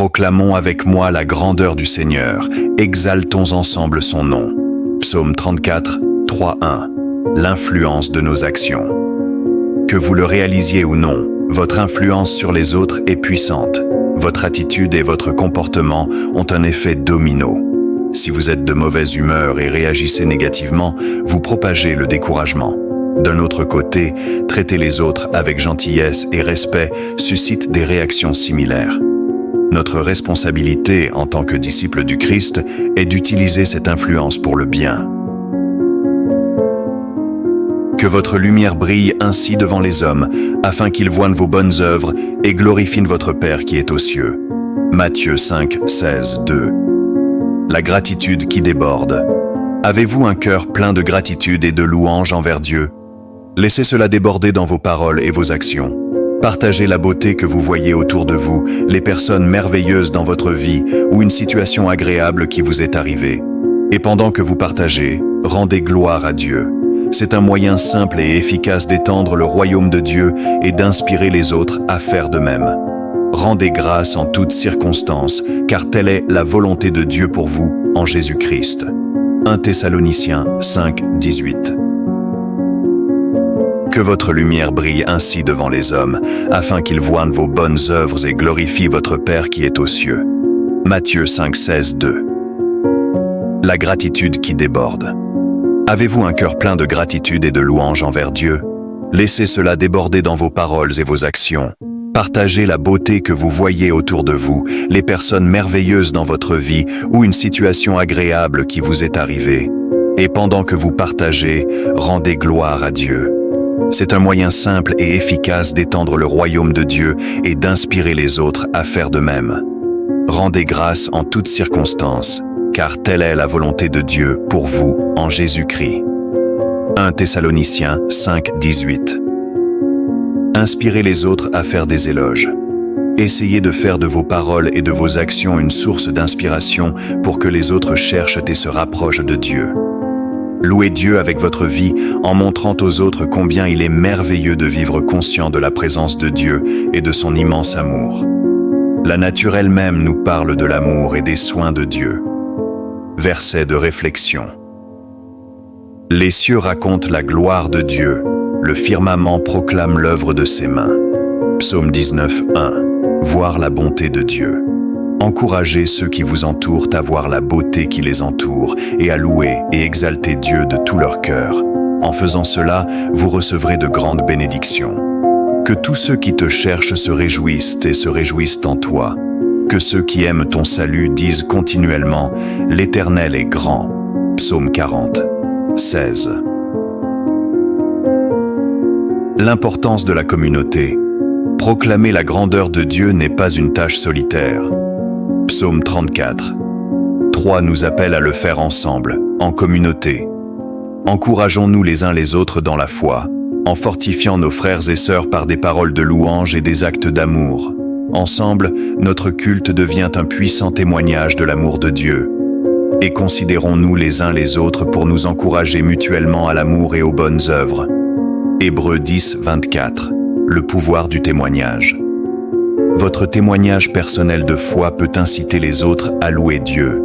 Proclamons avec moi la grandeur du Seigneur, exaltons ensemble son nom. Psaume 34, 3-1. L'influence de nos actions. Que vous le réalisiez ou non, votre influence sur les autres est puissante. Votre attitude et votre comportement ont un effet domino. Si vous êtes de mauvaise humeur et réagissez négativement, vous propagez le découragement. D'un autre côté, traiter les autres avec gentillesse et respect suscite des réactions similaires. Notre responsabilité en tant que disciples du Christ est d'utiliser cette influence pour le bien. Que votre lumière brille ainsi devant les hommes, afin qu'ils voient vos bonnes œuvres et glorifient votre Père qui est aux cieux. Matthieu 5, 16, 2. La gratitude qui déborde. Avez-vous un cœur plein de gratitude et de louange envers Dieu? Laissez cela déborder dans vos paroles et vos actions. Partagez la beauté que vous voyez autour de vous, les personnes merveilleuses dans votre vie ou une situation agréable qui vous est arrivée. Et pendant que vous partagez, rendez gloire à Dieu. C'est un moyen simple et efficace d'étendre le royaume de Dieu et d'inspirer les autres à faire de même. Rendez grâce en toutes circonstances, car telle est la volonté de Dieu pour vous en Jésus-Christ. 1 Thessaloniciens 5, 18. Que votre lumière brille ainsi devant les hommes, afin qu'ils voient vos bonnes œuvres et glorifient votre Père qui est aux cieux. Matthieu 5, 16, 2. La gratitude qui déborde. Avez-vous un cœur plein de gratitude et de louange envers Dieu? Laissez cela déborder dans vos paroles et vos actions. Partagez la beauté que vous voyez autour de vous, les personnes merveilleuses dans votre vie ou une situation agréable qui vous est arrivée. Et pendant que vous partagez, rendez gloire à Dieu. C'est un moyen simple et efficace d'étendre le royaume de Dieu et d'inspirer les autres à faire de même. Rendez grâce en toutes circonstances, car telle est la volonté de Dieu pour vous en Jésus-Christ. 1 Thessaloniciens 5, 18. Inspirez les autres à faire des éloges. Essayez de faire de vos paroles et de vos actions une source d'inspiration pour que les autres cherchent et se rapprochent de Dieu. Louez Dieu avec votre vie en montrant aux autres combien il est merveilleux de vivre conscient de la présence de Dieu et de son immense amour. La nature elle-même nous parle de l'amour et des soins de Dieu. Verset de réflexion. Les cieux racontent la gloire de Dieu, le firmament proclame l'œuvre de ses mains. Psaume 19, 1. Voir la bonté de Dieu. Encouragez ceux qui vous entourent à voir la beauté qui les entoure et à louer et exalter Dieu de tout leur cœur. En faisant cela, vous recevrez de grandes bénédictions. Que tous ceux qui te cherchent se réjouissent et se réjouissent en toi. Que ceux qui aiment ton salut disent continuellement « L'Éternel est grand ». Psaume 40, 16. L'importance de la communauté. Proclamer la grandeur de Dieu n'est pas une tâche solitaire. Psaume 34. 3 nous appelle à le faire ensemble, en communauté. Encourageons-nous les uns les autres dans la foi, en fortifiant nos frères et sœurs par des paroles de louange et des actes d'amour. Ensemble, notre culte devient un puissant témoignage de l'amour de Dieu. Et considérons-nous les uns les autres pour nous encourager mutuellement à l'amour et aux bonnes œuvres. Hébreux 10, 24. Le pouvoir du témoignage. Votre témoignage personnel de foi peut inciter les autres à louer Dieu.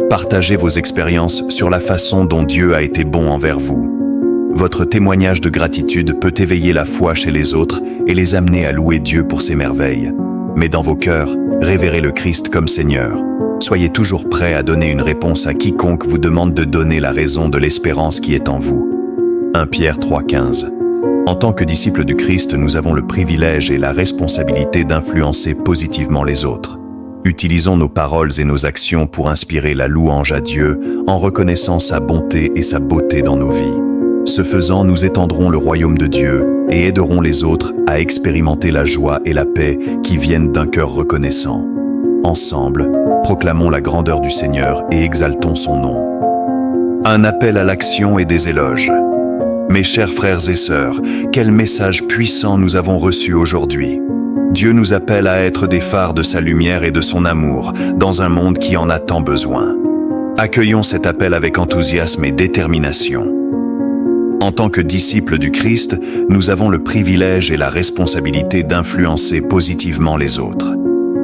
Partagez vos expériences sur la façon dont Dieu a été bon envers vous. Votre témoignage de gratitude peut éveiller la foi chez les autres et les amener à louer Dieu pour ses merveilles. Mais dans vos cœurs, révérez le Christ comme Seigneur. Soyez toujours prêts à donner une réponse à quiconque vous demande de donner la raison de l'espérance qui est en vous. 1 Pierre 3, 15. En tant que disciples du Christ, nous avons le privilège et la responsabilité d'influencer positivement les autres. Utilisons nos paroles et nos actions pour inspirer la louange à Dieu en reconnaissant sa bonté et sa beauté dans nos vies. Ce faisant, nous étendrons le royaume de Dieu et aiderons les autres à expérimenter la joie et la paix qui viennent d'un cœur reconnaissant. Ensemble, proclamons la grandeur du Seigneur et exaltons son nom. Un appel à l'action et des éloges. Mes chers frères et sœurs, quel message puissant nous avons reçu aujourd'hui. Dieu nous appelle à être des phares de sa lumière et de son amour dans un monde qui en a tant besoin. Accueillons cet appel avec enthousiasme et détermination. En tant que disciples du Christ, nous avons le privilège et la responsabilité d'influencer positivement les autres.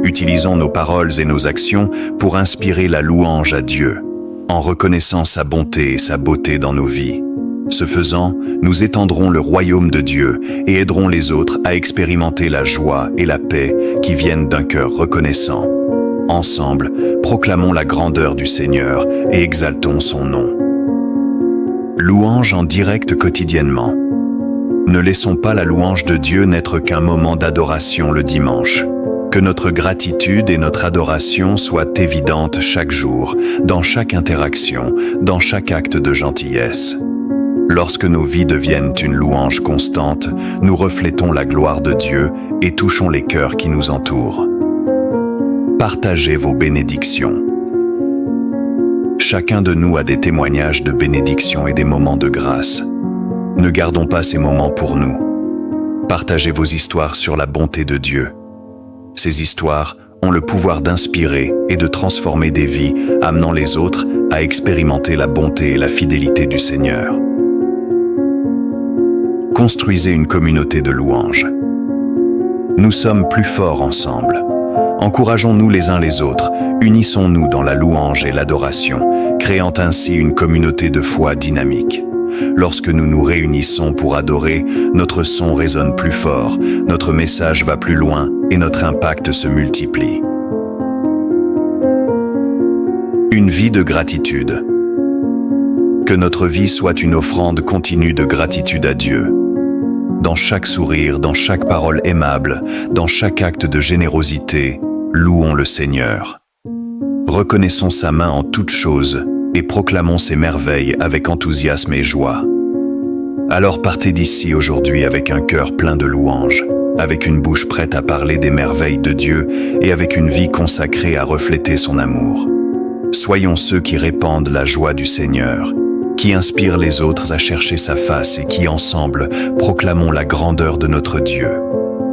Utilisons nos paroles et nos actions pour inspirer la louange à Dieu, en reconnaissant sa bonté et sa beauté dans nos vies. Ce faisant, nous étendrons le royaume de Dieu et aiderons les autres à expérimenter la joie et la paix qui viennent d'un cœur reconnaissant. Ensemble, proclamons la grandeur du Seigneur et exaltons son nom. Louange en direct quotidiennement. Ne laissons pas la louange de Dieu n'être qu'un moment d'adoration le dimanche. Que notre gratitude et notre adoration soient évidentes chaque jour, dans chaque interaction, dans chaque acte de gentillesse. Lorsque nos vies deviennent une louange constante, nous reflétons la gloire de Dieu et touchons les cœurs qui nous entourent. Partagez vos bénédictions. Chacun de nous a des témoignages de bénédiction et des moments de grâce. Ne gardons pas ces moments pour nous. Partagez vos histoires sur la bonté de Dieu. Ces histoires ont le pouvoir d'inspirer et de transformer des vies, amenant les autres à expérimenter la bonté et la fidélité du Seigneur. Construisez une communauté de louanges. Nous sommes plus forts ensemble. Encourageons-nous les uns les autres, unissons-nous dans la louange et l'adoration, créant ainsi une communauté de foi dynamique. Lorsque nous nous réunissons pour adorer, notre son résonne plus fort, notre message va plus loin et notre impact se multiplie. Une vie de gratitude. Que notre vie soit une offrande continue de gratitude à Dieu. Dans chaque sourire, dans chaque parole aimable, dans chaque acte de générosité, louons le Seigneur. Reconnaissons sa main en toutes choses et proclamons ses merveilles avec enthousiasme et joie. Alors partez d'ici aujourd'hui avec un cœur plein de louanges, avec une bouche prête à parler des merveilles de Dieu et avec une vie consacrée à refléter son amour. Soyons ceux qui répandent la joie du Seigneur, qui inspirent les autres à chercher sa face et qui, ensemble, proclamons la grandeur de notre Dieu.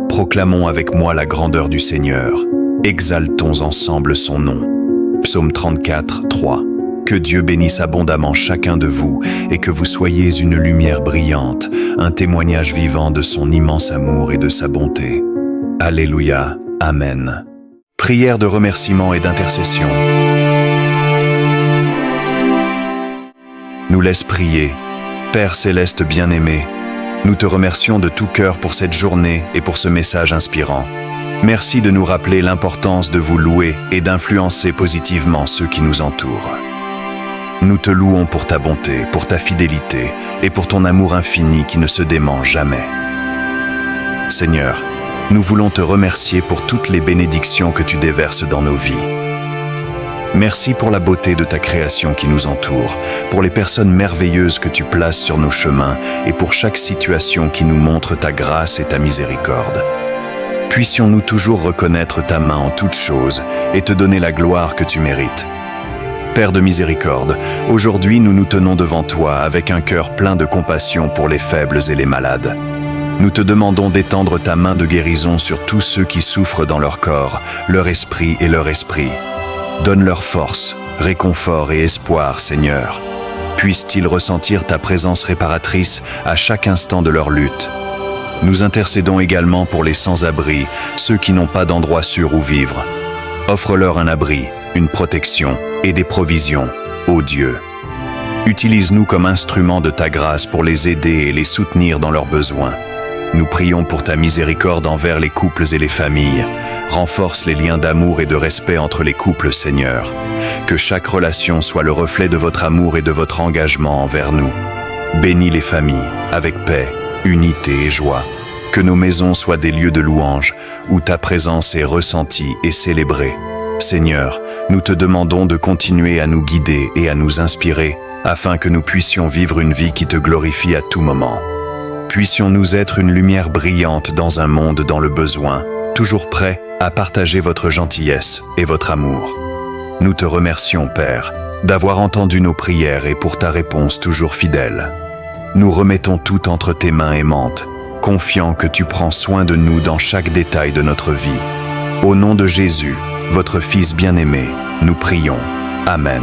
Proclamons avec moi la grandeur du Seigneur. Exaltons ensemble son nom. Psaume 34, 3. Que Dieu bénisse abondamment chacun de vous et que vous soyez une lumière brillante, un témoignage vivant de son immense amour et de sa bonté. Alléluia. Amen. Prière de remerciement et d'intercession. Nous laisse prier. Père céleste bien-aimé, nous te remercions de tout cœur pour cette journée et pour ce message inspirant. Merci de nous rappeler l'importance de vous louer et d'influencer positivement ceux qui nous entourent. Nous te louons pour ta bonté, pour ta fidélité et pour ton amour infini qui ne se dément jamais. Seigneur, nous voulons te remercier pour toutes les bénédictions que tu déverses dans nos vies. Merci pour la beauté de ta création qui nous entoure, pour les personnes merveilleuses que tu places sur nos chemins et pour chaque situation qui nous montre ta grâce et ta miséricorde. Puissions-nous toujours reconnaître ta main en toutes choses et te donner la gloire que tu mérites. Père de miséricorde, aujourd'hui nous nous tenons devant toi avec un cœur plein de compassion pour les faibles et les malades. Nous te demandons d'étendre ta main de guérison sur tous ceux qui souffrent dans leur corps, leur esprit et leur esprit. Donne-leur force, réconfort et espoir, Seigneur. Puissent-ils ressentir ta présence réparatrice à chaque instant de leur lutte. Nous intercédons également pour les sans-abri, ceux qui n'ont pas d'endroit sûr où vivre. Offre-leur un abri, une protection et des provisions, ô Dieu. Utilise-nous comme instruments de ta grâce pour les aider et les soutenir dans leurs besoins. Nous prions pour ta miséricorde envers les couples et les familles. Renforce les liens d'amour et de respect entre les couples, Seigneur. Que chaque relation soit le reflet de votre amour et de votre engagement envers nous. Bénis les familles avec paix, unité et joie. Que nos maisons soient des lieux de louange où ta présence est ressentie et célébrée. Seigneur, nous te demandons de continuer à nous guider et à nous inspirer afin que nous puissions vivre une vie qui te glorifie à tout moment. Puissions-nous être une lumière brillante dans un monde dans le besoin, toujours prêt à partager votre gentillesse et votre amour. Nous te remercions, Père, d'avoir entendu nos prières et pour ta réponse toujours fidèle. Nous remettons tout entre tes mains aimantes, confiants que tu prends soin de nous dans chaque détail de notre vie. Au nom de Jésus, votre Fils bien-aimé, nous prions. Amen.